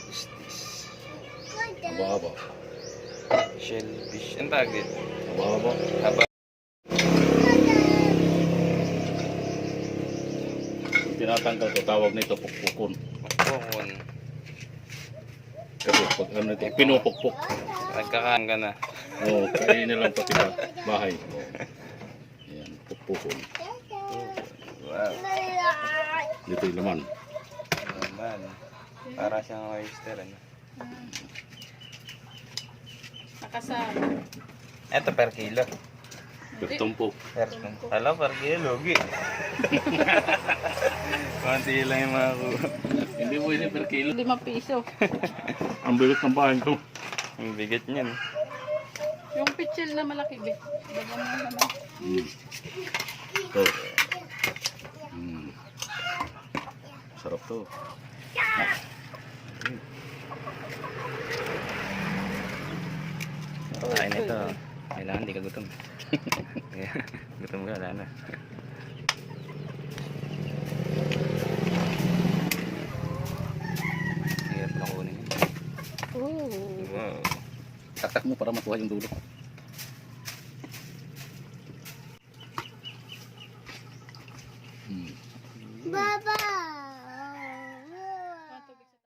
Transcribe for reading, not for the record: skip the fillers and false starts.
Istis. Haba-haba. Shellfish. Ang tawag dito? Haba-haba. Haba. Yung tinatanggal ko, tawag nito pukpukon. Pukpukon. Kasi pag ano ito, pinupukpuk. Nagkakain ka na. Oo, kainin lang pati sa bahay. Ayan, pukpukon. Wow. Dito yung laman. Naman. Para siyang oyster. Ano? Nakasama. Ito per kilo. Tumpok. Alam, per kilo. Lugi. Konti lang yung mga kuha. Hindi mo ini per kilo. 5 piso. Ang bigat ng bahay ko. Ang bigat niyan. Yung pichil na malaki, baga mo naman. Ito. Sarap to. Kain ito. Kailangan hindi ka gutom. Gutom ka, wala na. Hirap lang kunin yun. Oh. Wow. Taktak mo para makuha yung dulo.